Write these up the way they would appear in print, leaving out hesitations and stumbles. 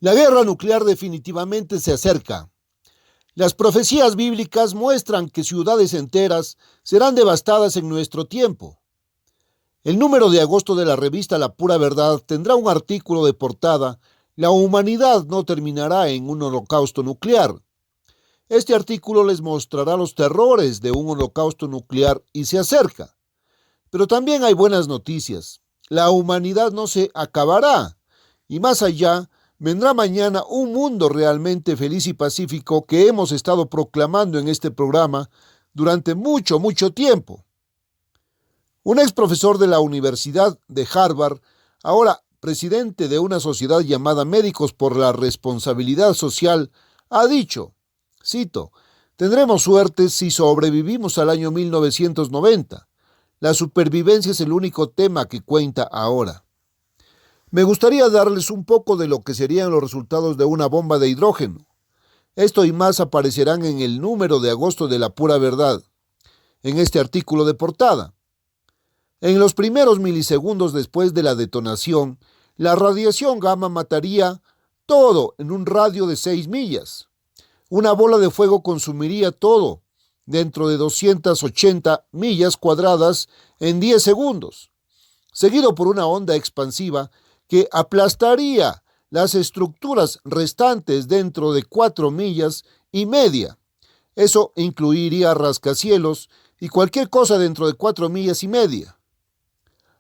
La guerra nuclear definitivamente se acerca. Las profecías bíblicas muestran que ciudades enteras serán devastadas en nuestro tiempo. El número de agosto de la revista La Pura Verdad tendrá un artículo de portada: La humanidad no terminará en un holocausto nuclear. Este artículo les mostrará los terrores de un holocausto nuclear y se acerca. Pero también hay buenas noticias. La humanidad no se acabará. Y más allá, vendrá mañana un mundo realmente feliz y pacífico que hemos estado proclamando en este programa durante mucho tiempo. Un ex profesor de la Universidad de Harvard, ahora presidente de una sociedad llamada Médicos por la Responsabilidad Social, ha dicho, cito, «Tendremos suerte si sobrevivimos al año 1990. La supervivencia es el único tema que cuenta ahora». Me gustaría darles un poco de lo que serían los resultados de una bomba de hidrógeno. Esto y más aparecerán en el número de agosto de La Pura Verdad, en este artículo de portada. En los primeros milisegundos después de la detonación, la radiación gamma mataría todo en un radio de 6 millas. Una bola de fuego consumiría todo dentro de 280 millas cuadradas en 10 segundos, seguido por una onda expansiva que aplastaría las estructuras restantes dentro de 4 millas y media. Eso incluiría rascacielos y cualquier cosa dentro de 4 millas y media.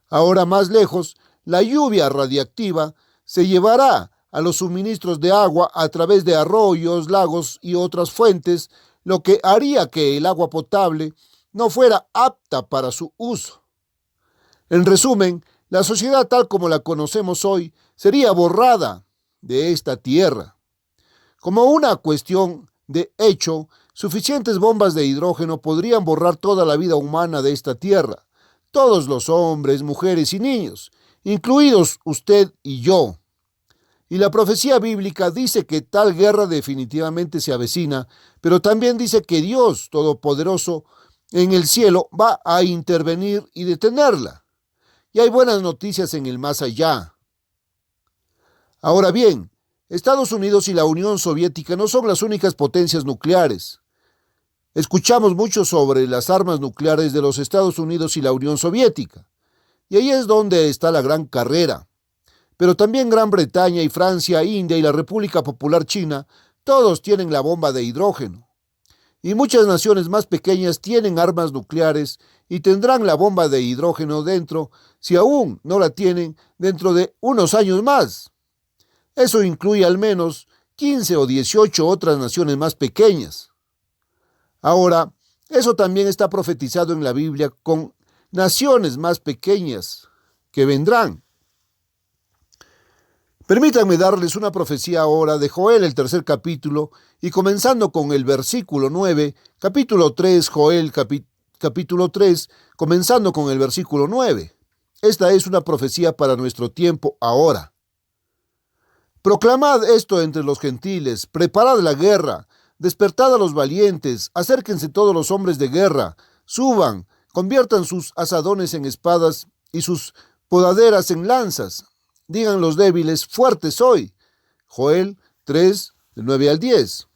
Ahora más lejos, la lluvia radiactiva se llevará a los suministros de agua a través de arroyos, lagos y otras fuentes, lo que haría que el agua potable no fuera apta para su uso. En resumen, la sociedad tal como la conocemos hoy sería borrada de esta tierra. Como una cuestión de hecho, suficientes bombas de hidrógeno podrían borrar toda la vida humana de esta tierra. Todos los hombres, mujeres y niños, incluidos usted y yo. Y la profecía bíblica dice que tal guerra definitivamente se avecina, pero también dice que Dios Todopoderoso en el cielo va a intervenir y detenerla. Y hay buenas noticias en el más allá. Ahora bien, Estados Unidos y la Unión Soviética no son las únicas potencias nucleares. Escuchamos mucho sobre las armas nucleares de los Estados Unidos y la Unión Soviética, y ahí es donde está la gran carrera. Pero también Gran Bretaña y Francia, India y la República Popular China, todos tienen la bomba de hidrógeno. Y muchas naciones más pequeñas tienen armas nucleares y tendrán la bomba de hidrógeno dentro, si aún no la tienen, dentro de unos años más. Eso incluye al menos 15 o 18 otras naciones más pequeñas. Ahora, eso también está profetizado en la Biblia con naciones más pequeñas que vendrán. Permítanme darles una profecía ahora de Joel, el 3 capítulo, y comenzando con el versículo 9, capítulo 3, Joel, capítulo 3, comenzando con el versículo 9. Esta es una profecía para nuestro tiempo ahora. Proclamad esto entre los gentiles, preparad la guerra, despertad a los valientes, acérquense todos los hombres de guerra, suban, conviertan sus asadones en espadas y sus podaderas en lanzas. Digan los débiles, fuerte soy. Joel 3, del 9 al 10.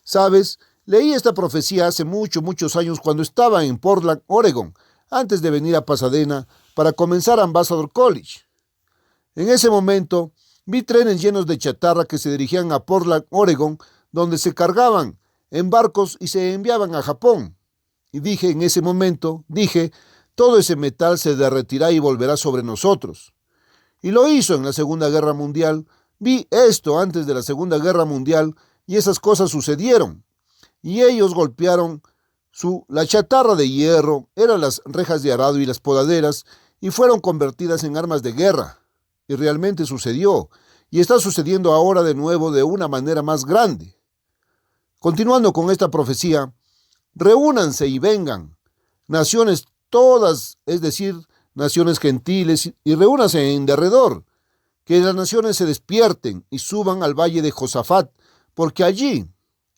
¿Sabes? Leí esta profecía hace muchos años cuando estaba en Portland, Oregon, antes de venir a Pasadena para comenzar Ambassador College. En ese momento, vi trenes llenos de chatarra que se dirigían a Portland, Oregon, donde se cargaban en barcos y se enviaban a Japón. Y dije en ese momento, todo ese metal se derretirá y volverá sobre nosotros. Y lo hizo en la Segunda Guerra Mundial. Vi esto antes de la Segunda Guerra Mundial y esas cosas sucedieron. Y ellos golpearon la chatarra de hierro, eran las rejas de arado y las podaderas, y fueron convertidas en armas de guerra. Y realmente sucedió. Y está sucediendo ahora de nuevo de una manera más grande. Continuando con esta profecía, reúnanse y vengan, naciones todas, es decir, naciones gentiles, y reúnanse en derredor, que las naciones se despierten y suban al valle de Josafat, porque allí,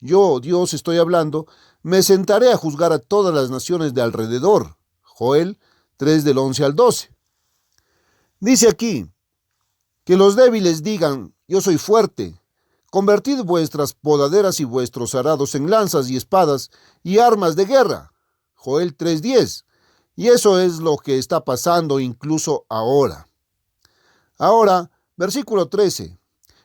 yo, Dios, estoy hablando, me sentaré a juzgar a todas las naciones de alrededor. Joel 3 del 11 al 12. Dice aquí, que los débiles digan, yo soy fuerte. Convertid vuestras podaderas y vuestros arados en lanzas y espadas y armas de guerra. Joel 3:10. Y eso es lo que está pasando incluso ahora. Ahora, versículo 13.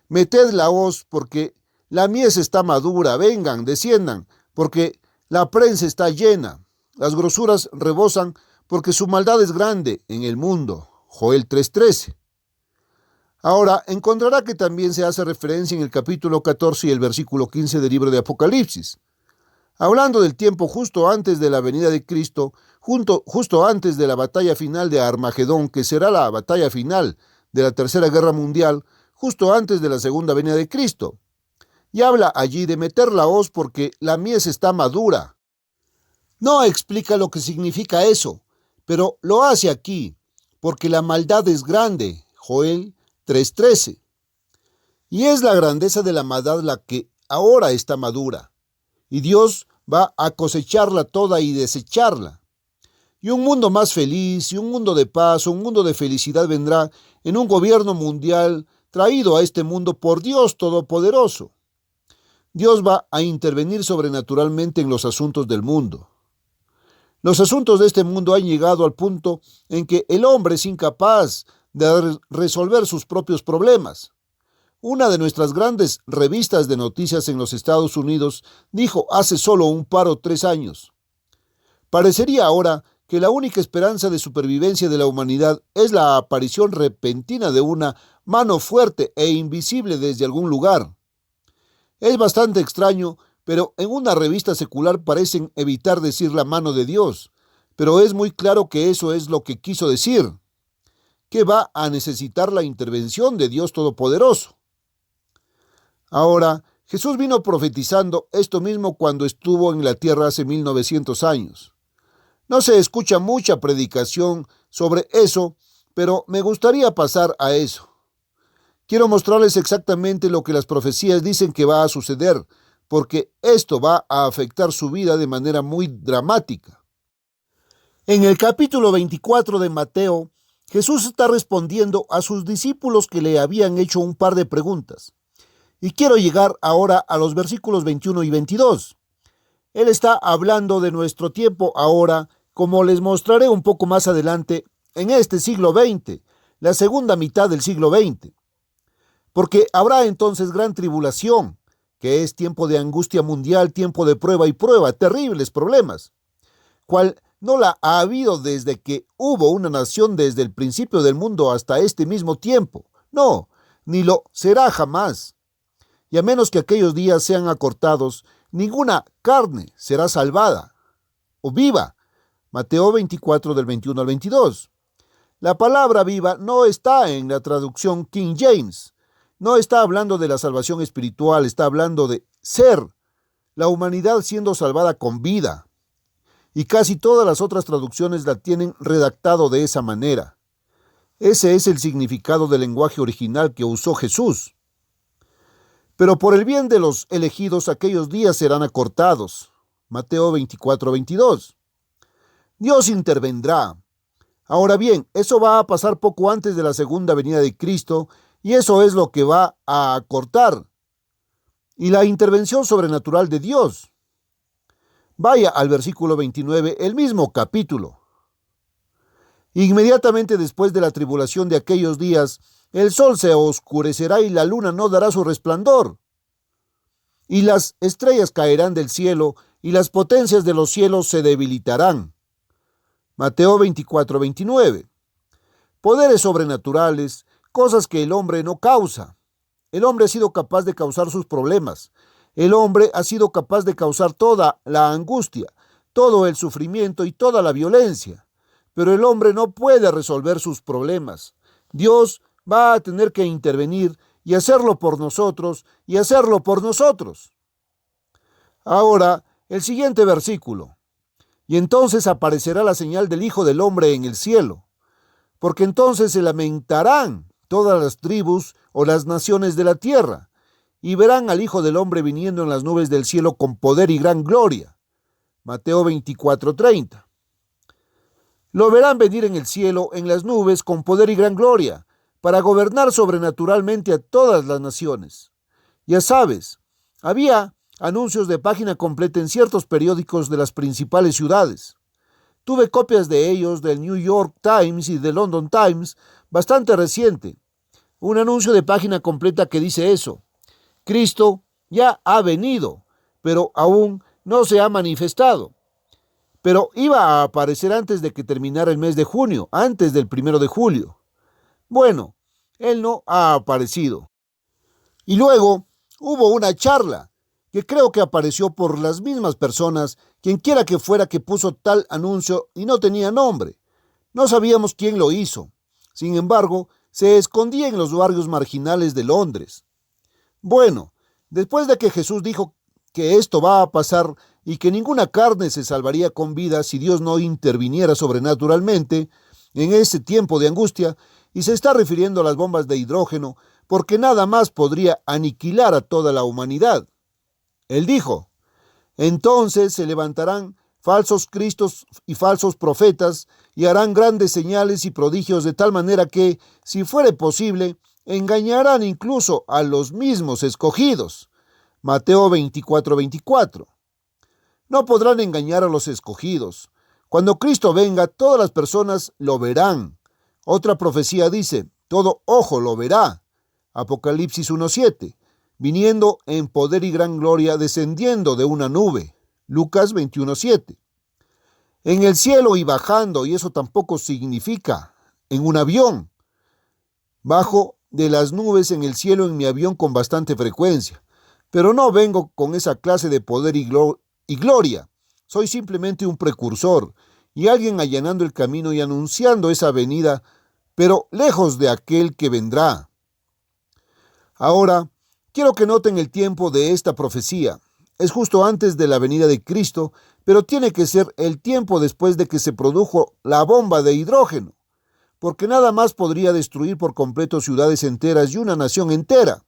Meted la hoz porque la mies está madura, vengan, desciendan, porque la prensa está llena. Las grosuras rebosan porque su maldad es grande en el mundo. Joel 3:13. Ahora, encontrará que también se hace referencia en el capítulo 14 y el versículo 15 del libro de Apocalipsis. Hablando del tiempo justo antes de la venida de Cristo, justo antes de la batalla final de Armagedón, que será la batalla final de la Tercera Guerra Mundial, justo antes de la segunda venida de Cristo. Y habla allí de meter la hoz porque la mies está madura. No explica lo que significa eso, pero lo hace aquí, porque la maldad es grande. Joel 3:13. Y es la grandeza de la maldad la que ahora está madura. Y Dios va a cosecharla toda y desecharla. Y un mundo más feliz, y un mundo de paz, un mundo de felicidad vendrá en un gobierno mundial traído a este mundo por Dios Todopoderoso. Dios va a intervenir sobrenaturalmente en los asuntos del mundo. Los asuntos de este mundo han llegado al punto en que el hombre es incapaz de resolver sus propios problemas. Una de nuestras grandes revistas de noticias en los Estados Unidos dijo hace solo un par o 3 años: parecería ahora que la única esperanza de supervivencia de la humanidad es la aparición repentina de una mano fuerte e invisible desde algún lugar. Es bastante extraño, pero en una revista secular parecen evitar decir la mano de Dios, pero es muy claro que eso es lo que quiso decir, que va a necesitar la intervención de Dios Todopoderoso. Ahora, Jesús vino profetizando esto mismo cuando estuvo en la tierra hace 1900 años. No se escucha mucha predicación sobre eso, pero me gustaría pasar a eso. Quiero mostrarles exactamente lo que las profecías dicen que va a suceder, porque esto va a afectar su vida de manera muy dramática. En el capítulo 24 de Mateo, Jesús está respondiendo a sus discípulos que le habían hecho un par de preguntas. Y quiero llegar ahora a los versículos 21 y 22. Él está hablando de nuestro tiempo ahora, como les mostraré un poco más adelante, en este siglo XX, la segunda mitad del siglo XX. Porque habrá entonces gran tribulación, que es tiempo de angustia mundial, tiempo de prueba y prueba, terribles problemas, cual no la ha habido desde que hubo una nación desde el principio del mundo hasta este mismo tiempo. No, ni lo será jamás. Y a menos que aquellos días sean acortados, ninguna carne será salvada o viva. Mateo 24 del 21 al 22. La palabra viva no está en la traducción King James. No está hablando de la salvación espiritual, está hablando de ser, la humanidad siendo salvada con vida. Y casi todas las otras traducciones la tienen redactado de esa manera. Ese es el significado del lenguaje original que usó Jesús. Pero por el bien de los elegidos, aquellos días serán acortados. Mateo 24, 22. Dios intervendrá. Ahora bien, eso va a pasar poco antes de la segunda venida de Cristo, y eso es lo que va a acortar. Y la intervención sobrenatural de Dios. Vaya al versículo 29, el mismo capítulo. Inmediatamente después de la tribulación de aquellos días, el sol se oscurecerá y la luna no dará su resplandor. Y las estrellas caerán del cielo, y las potencias de los cielos se debilitarán. Mateo 24, 29. Poderes sobrenaturales, cosas que el hombre no causa. El hombre ha sido capaz de causar sus problemas. El hombre ha sido capaz de causar toda la angustia, todo el sufrimiento y toda la violencia. Pero el hombre no puede resolver sus problemas. Dios va a tener que intervenir y hacerlo por nosotros y hacerlo por nosotros. Ahora, el siguiente versículo. Y entonces aparecerá la señal del Hijo del Hombre en el cielo, porque entonces se lamentarán todas las tribus o las naciones de la tierra, y verán al Hijo del Hombre viniendo en las nubes del cielo con poder y gran gloria. Mateo 24, 30. Lo verán venir en el cielo, en las nubes, con poder y gran gloria. para gobernar sobrenaturalmente a todas las naciones. Ya sabes, había anuncios de página completa en ciertos periódicos de las principales ciudades. Tuve copias de ellos del New York Times y del London Times, bastante reciente. Un anuncio de página completa que dice eso: Cristo ya ha venido, pero aún no se ha manifestado. Pero iba a aparecer antes de que terminara el mes de junio, antes del 1 de julio. Bueno, él no ha aparecido. Y luego hubo una charla, que creo que apareció por las mismas personas, quienquiera que fuera que puso tal anuncio, y no tenía nombre. No sabíamos quién lo hizo. Sin embargo, se escondía en los barrios marginales de Londres. Bueno, después de que Jesús dijo que esto va a pasar y que ninguna carne se salvaría con vida si Dios no interviniera sobrenaturalmente en ese tiempo de angustia, y se está refiriendo a las bombas de hidrógeno, porque nada más podría aniquilar a toda la humanidad. Él dijo: entonces se levantarán falsos cristos y falsos profetas, y harán grandes señales y prodigios, de tal manera que, si fuere posible, engañarán incluso a los mismos escogidos. Mateo 24:24. No podrán engañar a los escogidos. Cuando Cristo venga, todas las personas lo verán. Otra profecía dice: todo ojo lo verá. Apocalipsis 1:7. Viniendo en poder y gran gloria, descendiendo de una nube. Lucas 21:7. En el cielo y bajando, y eso tampoco significa en un avión. Bajo de las nubes en el cielo en mi avión con bastante frecuencia, pero no vengo con esa clase de poder y gloria. Soy simplemente un precursor y alguien allanando el camino y anunciando esa venida, pero lejos de aquel que vendrá. Ahora, quiero que noten el tiempo de esta profecía. Es justo antes de la venida de Cristo, pero tiene que ser el tiempo después de que se produjo la bomba de hidrógeno, porque nada más podría destruir por completo ciudades enteras y una nación entera.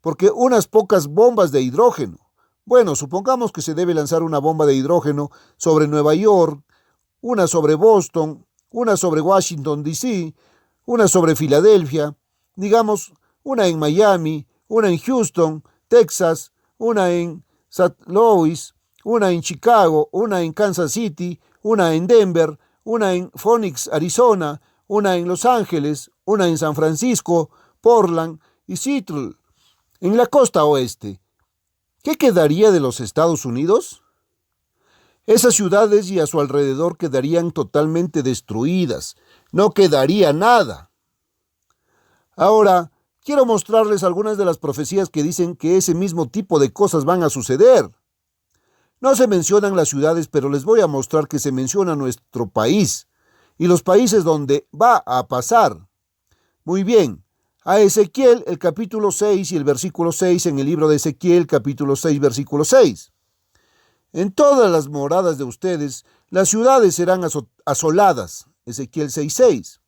Porque unas pocas bombas de hidrógeno, bueno, supongamos que se debe lanzar una bomba de hidrógeno sobre Nueva York, una sobre Boston, una sobre Washington, D.C., una sobre Filadelfia, digamos, una en Miami, una en Houston, Texas, una en St. Louis, una en Chicago, una en Kansas City, una en Denver, una en Phoenix, Arizona, una en Los Ángeles, una en San Francisco, Portland y Seattle, en la costa oeste. ¿Qué quedaría de los Estados Unidos? Esas ciudades y a su alrededor quedarían totalmente destruidas. No quedaría nada. Ahora, quiero mostrarles algunas de las profecías que dicen que ese mismo tipo de cosas van a suceder. No se mencionan las ciudades, pero les voy a mostrar que se menciona nuestro país y los países donde va a pasar. Muy bien, a Ezequiel el capítulo 6 y el versículo 6 en el libro de Ezequiel capítulo 6 versículo 6. En todas las moradas de ustedes, las ciudades serán asoladas. Ezequiel 6:6.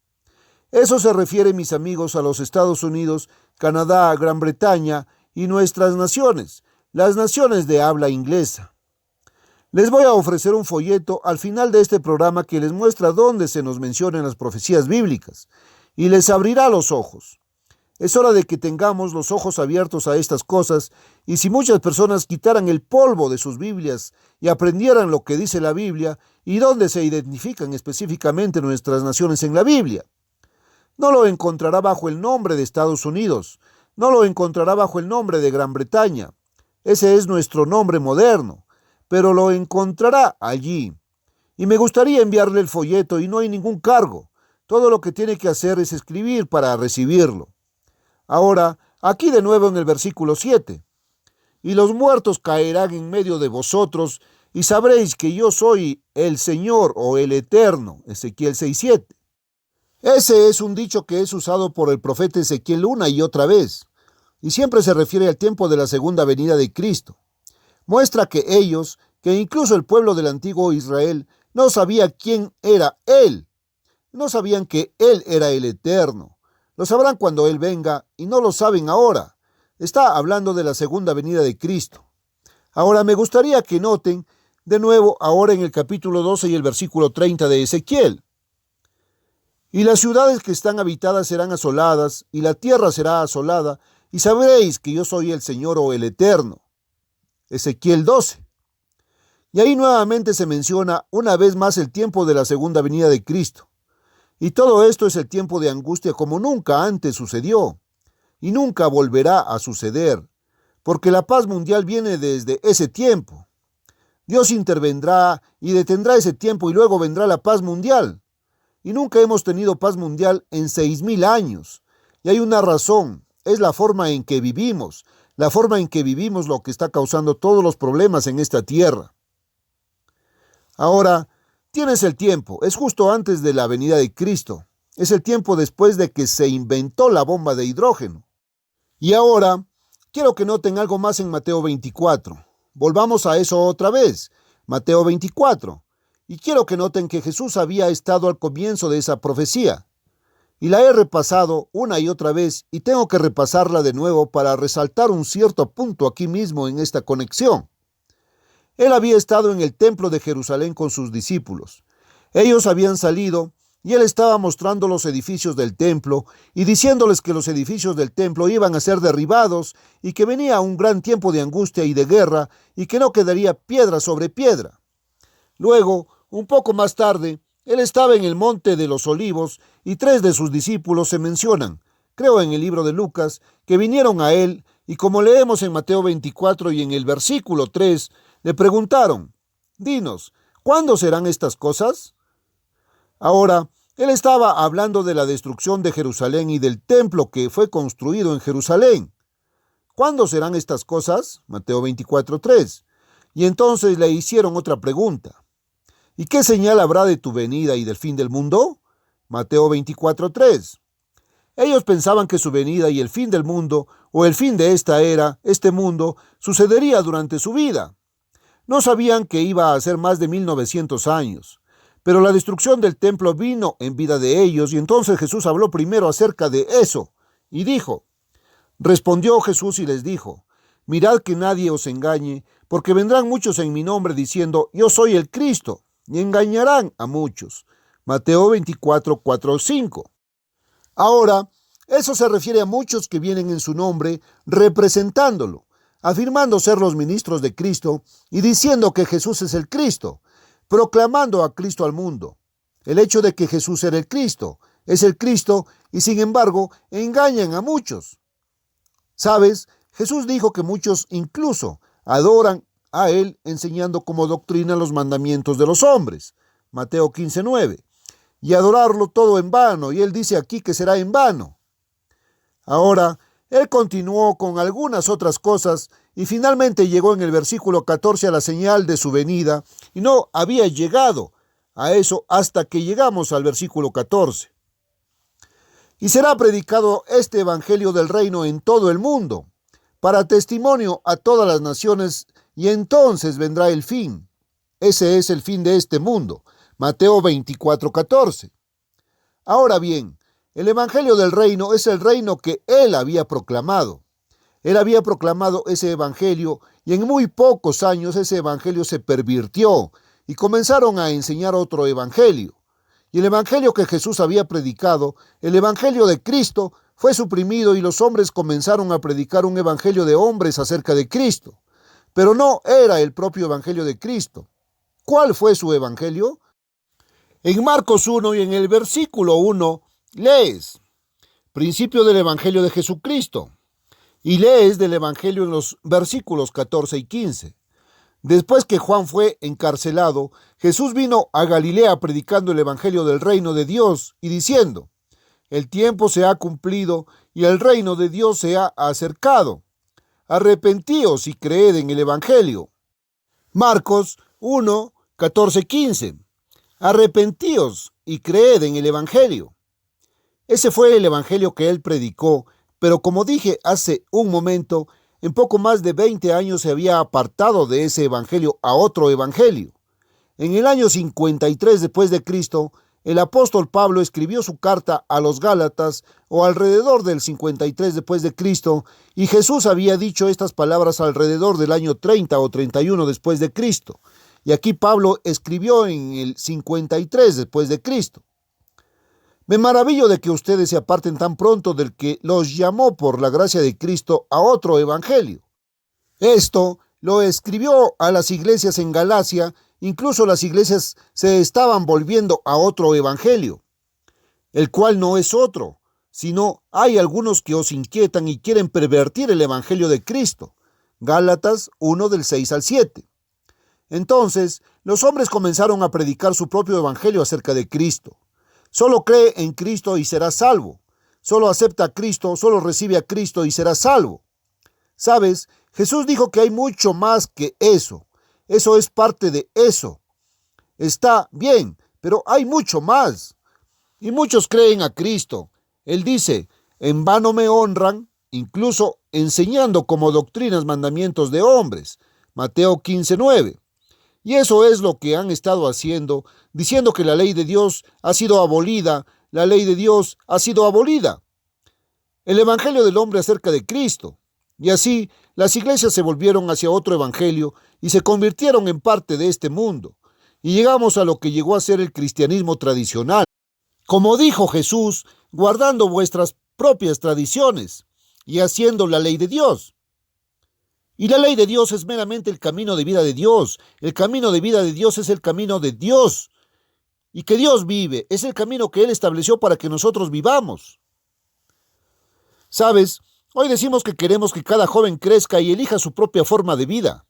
Eso se refiere, mis amigos, a los Estados Unidos, Canadá, Gran Bretaña y nuestras naciones, las naciones de habla inglesa. Les voy a ofrecer un folleto al final de este programa que les muestra dónde se nos mencionan las profecías bíblicas y les abrirá los ojos. Es hora de que tengamos los ojos abiertos a estas cosas, y si muchas personas quitaran el polvo de sus Biblias y aprendieran lo que dice la Biblia y dónde se identifican específicamente nuestras naciones en la Biblia. No lo encontrará bajo el nombre de Estados Unidos, no lo encontrará bajo el nombre de Gran Bretaña. Ese es nuestro nombre moderno, pero lo encontrará allí. Y me gustaría enviarle el folleto y no hay ningún cargo. Todo lo que tiene que hacer es escribir para recibirlo. Ahora, aquí de nuevo en el versículo 7. Y los muertos caerán en medio de vosotros, y sabréis que yo soy el Señor o el Eterno. Ezequiel 6:7. Ese es un dicho que es usado por el profeta Ezequiel una y otra vez, y siempre se refiere al tiempo de la segunda venida de Cristo. Muestra que ellos, que incluso el pueblo del antiguo Israel, no sabía quién era Él. No sabían que Él era el Eterno. Lo sabrán cuando Él venga, y no lo saben ahora. Está hablando de la segunda venida de Cristo. Ahora me gustaría que noten de nuevo ahora en el capítulo 12 y el versículo 30 de Ezequiel. Y las ciudades que están habitadas serán asoladas, y la tierra será asolada, y sabréis que yo soy el Señor o el Eterno. Ezequiel 12. Y ahí nuevamente se menciona una vez más el tiempo de la segunda venida de Cristo. Y todo esto es el tiempo de angustia como nunca antes sucedió, y nunca volverá a suceder, porque la paz mundial viene desde ese tiempo. Dios intervendrá y detendrá ese tiempo y luego vendrá la paz mundial. Y nunca hemos tenido paz mundial en 6,000 años. Y hay una razón, es la forma en que vivimos, lo que está causando todos los problemas en esta tierra. Ahora, tienes el tiempo, es justo antes de la venida de Cristo, es el tiempo después de que se inventó la bomba de hidrógeno. Y ahora, quiero que noten algo más en Mateo 24. Volvamos a eso otra vez, Mateo 24. Y quiero que noten que Jesús había estado al comienzo de esa profecía. Y la he repasado una y otra vez y tengo que repasarla de nuevo para resaltar un cierto punto aquí mismo en esta conexión. Él había estado en el templo de Jerusalén con sus discípulos. Ellos habían salido y él estaba mostrando los edificios del templo y diciéndoles que los edificios del templo iban a ser derribados y que venía un gran tiempo de angustia y de guerra y que no quedaría piedra sobre piedra. Luego, un poco más tarde, él estaba en el monte de los Olivos y 3 de sus discípulos se mencionan, creo en el libro de Lucas, que vinieron a él y como leemos en Mateo 24 y en el versículo 3, le preguntaron, dinos, ¿cuándo serán estas cosas? Ahora, él estaba hablando de la destrucción de Jerusalén y del templo que fue construido en Jerusalén. ¿Cuándo serán estas cosas? Mateo 24:3. Y entonces le hicieron otra pregunta. ¿Y qué señal habrá de tu venida y del fin del mundo? Mateo 24:3. Ellos pensaban que su venida y el fin del mundo, o el fin de esta era, este mundo, sucedería durante su vida. No sabían que iba a ser más de 1900 años. Pero la destrucción del templo vino en vida de ellos y entonces Jesús habló primero acerca de eso y dijo, respondió Jesús y les dijo, mirad que nadie os engañe, porque vendrán muchos en mi nombre diciendo, yo soy el Cristo, y engañarán a muchos. Mateo 24:4-5. Ahora, eso se refiere a muchos que vienen en su nombre representándolo, afirmando ser los ministros de Cristo y diciendo que Jesús es el Cristo, proclamando a Cristo al mundo. El hecho de que Jesús era el Cristo, es el Cristo y sin embargo engañan a muchos. ¿Sabes? Jesús dijo que muchos incluso adoran a él enseñando como doctrina los mandamientos de los hombres. Mateo 15:9. Y adorarlo todo en vano. Y él dice aquí que será en vano. Ahora, él continuó con algunas otras cosas y finalmente llegó en el versículo 14 a la señal de su venida y no había llegado a eso hasta que llegamos al versículo 14. Y será predicado este evangelio del reino en todo el mundo, para testimonio a todas las naciones, y entonces vendrá el fin. Ese es el fin de este mundo. Mateo 24:14. Ahora bien, el evangelio del reino es el reino que él había proclamado. Él había proclamado ese evangelio y en muy pocos años ese evangelio se pervirtió y comenzaron a enseñar otro evangelio. Y el evangelio que Jesús había predicado, el evangelio de Cristo, fue suprimido y los hombres comenzaron a predicar un evangelio de hombres acerca de Cristo. Pero no era el propio evangelio de Cristo. ¿Cuál fue su evangelio? En Marcos 1 y en el versículo 1 lees, principio del evangelio de Jesucristo, y lees del evangelio en los versículos 14 y 15. Después que Juan fue encarcelado, Jesús vino a Galilea predicando el evangelio del reino de Dios y diciendo, el tiempo se ha cumplido y el reino de Dios se ha acercado. Arrepentíos y creed en el evangelio. Marcos 1, 14, 15. Arrepentíos y creed en el evangelio. Ese fue el evangelio que él predicó, pero como dije hace un momento, en poco más de 20 años se había apartado de ese evangelio a otro evangelio. En el año 53 después de Cristo, el apóstol Pablo escribió su carta a los Gálatas, o alrededor del 53 después de Cristo, y Jesús había dicho estas palabras alrededor del año 30 o 31 después de Cristo. Y aquí Pablo escribió en el 53 después de Cristo. Me maravillo de que ustedes se aparten tan pronto del que los llamó por la gracia de Cristo a otro evangelio. Esto lo escribió a las iglesias en Galacia, incluso las iglesias se estaban volviendo a otro evangelio, el cual no es otro, sino hay algunos que os inquietan y quieren pervertir el evangelio de Cristo. Gálatas 1 del 6 al 7. Entonces, los hombres comenzaron a predicar su propio evangelio acerca de Cristo. Solo cree en Cristo y será salvo. Solo acepta a Cristo, solo recibe a Cristo y será salvo. ¿Sabes? Jesús dijo que hay mucho más que eso. Eso es parte de eso. Está bien, pero hay mucho más. Y muchos creen a Cristo. Él dice, en vano me honran, incluso enseñando como doctrinas mandamientos de hombres. Mateo 15:9. Y eso es lo que han estado haciendo, diciendo que la ley de Dios ha sido abolida, la ley de Dios ha sido abolida. El evangelio del hombre acerca de Cristo. Y así, las iglesias se volvieron hacia otro evangelio y se convirtieron en parte de este mundo. Y llegamos a lo que llegó a ser el cristianismo tradicional. Como dijo Jesús, guardando vuestras propias tradiciones y haciendo la ley de Dios. Y la ley de Dios es meramente el camino de vida de Dios. El camino de vida de Dios es el camino de Dios. Y que Dios vive. Es el camino que Él estableció para que nosotros vivamos. ¿Sabes? Hoy decimos que queremos que cada joven crezca y elija su propia forma de vida.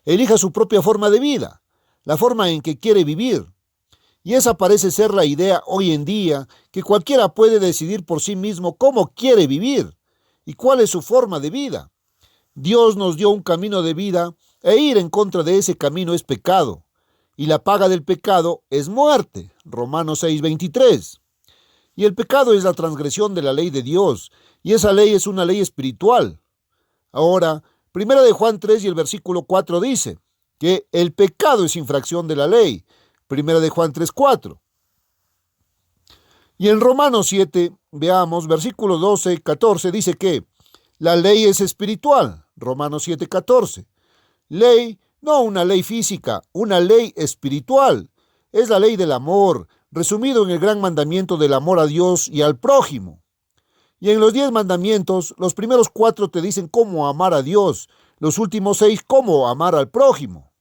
Elija su propia forma de vida. La forma en que quiere vivir. Y esa parece ser la idea hoy en día, que cualquiera puede decidir por sí mismo cómo quiere vivir y cuál es su forma de vida. Dios nos dio un camino de vida e ir en contra de ese camino es pecado. Y la paga del pecado es muerte. Romanos 6:23. Y el pecado es la transgresión de la ley de Dios. Y esa ley es una ley espiritual. Ahora, 1 de Juan 3 y el versículo 4 dice que el pecado es infracción de la ley. 1 de Juan 3:4. Y en Romanos 7, veamos, versículo 12, 14, dice que la ley es espiritual. Romanos 7:14. Ley, no una ley física, una ley espiritual. Es la ley del amor, resumido en el gran mandamiento del amor a Dios y al prójimo. Y en los 10 mandamientos, los primeros 4 te dicen cómo amar a Dios, los últimos 6 cómo amar al prójimo.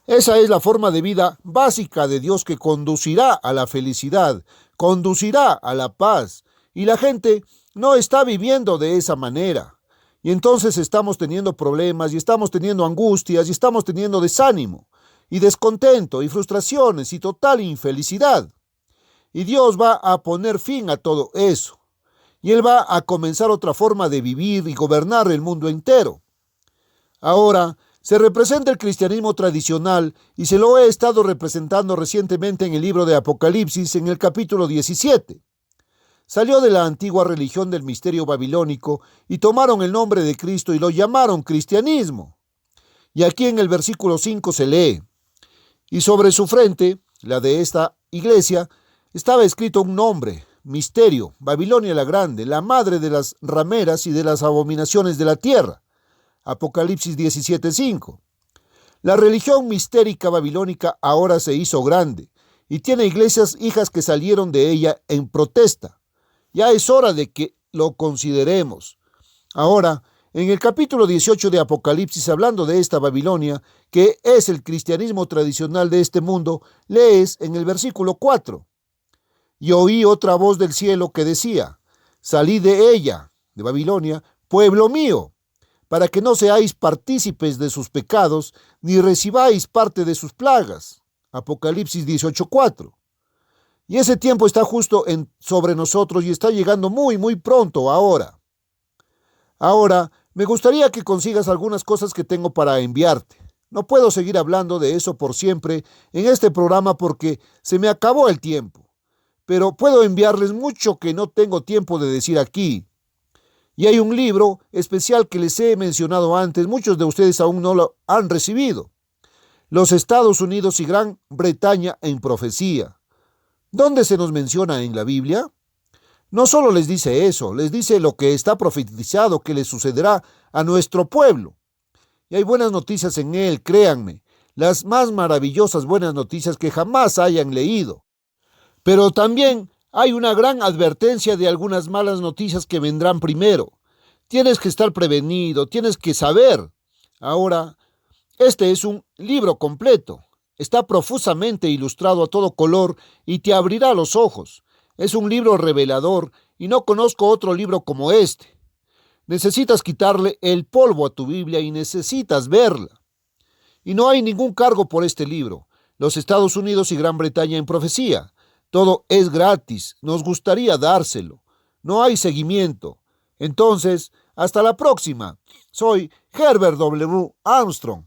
Esa es la forma de vida básica de Dios que conducirá a la felicidad, conducirá a la paz. Y la gente no está viviendo de esa manera. Y entonces estamos teniendo problemas y estamos teniendo angustias y estamos teniendo desánimo y descontento y frustraciones y total infelicidad. Y Dios va a poner fin a todo eso. Y Él va a comenzar otra forma de vivir y gobernar el mundo entero. Ahora, se representa el cristianismo tradicional y se lo he estado representando recientemente en el libro de Apocalipsis en el capítulo 17. Salió de la antigua religión del misterio babilónico y tomaron el nombre de Cristo y lo llamaron cristianismo. Y aquí en el versículo 5 se lee, y sobre su frente, la de esta iglesia, estaba escrito un nombre, misterio, Babilonia la Grande, la madre de las rameras y de las abominaciones de la tierra. Apocalipsis 17:5. La religión mistérica babilónica ahora se hizo grande y tiene iglesias hijas que salieron de ella en protesta. Ya es hora de que lo consideremos. Ahora, en el capítulo 18 de Apocalipsis, hablando de esta Babilonia, que es el cristianismo tradicional de este mundo, lees en el versículo 4. Y oí otra voz del cielo que decía, salid de ella, de Babilonia, pueblo mío, para que no seáis partícipes de sus pecados, ni recibáis parte de sus plagas. Apocalipsis 18:4. Y ese tiempo está justo sobre nosotros y está llegando muy, muy pronto ahora. Ahora, me gustaría que consigas algunas cosas que tengo para enviarte. No puedo seguir hablando de eso por siempre en este programa porque se me acabó el tiempo. Pero puedo enviarles mucho que no tengo tiempo de decir aquí. Y hay un libro especial que les he mencionado antes, muchos de ustedes aún no lo han recibido. Los Estados Unidos y Gran Bretaña en profecía. ¿Dónde se nos menciona en la Biblia? No solo les dice eso, les dice lo que está profetizado que le sucederá a nuestro pueblo. Y hay buenas noticias en él, créanme, las más maravillosas buenas noticias que jamás hayan leído. Pero también hay una gran advertencia de algunas malas noticias que vendrán primero. Tienes que estar prevenido, tienes que saber. Ahora, este es un libro completo. Está profusamente ilustrado a todo color y te abrirá los ojos. Es un libro revelador y no conozco otro libro como este. Necesitas quitarle el polvo a tu Biblia y necesitas verla. Y no hay ningún cargo por este libro. Los Estados Unidos y Gran Bretaña en profecía. Todo es gratis. Nos gustaría dárselo. No hay seguimiento. Entonces, hasta la próxima. Soy Herbert W. Armstrong.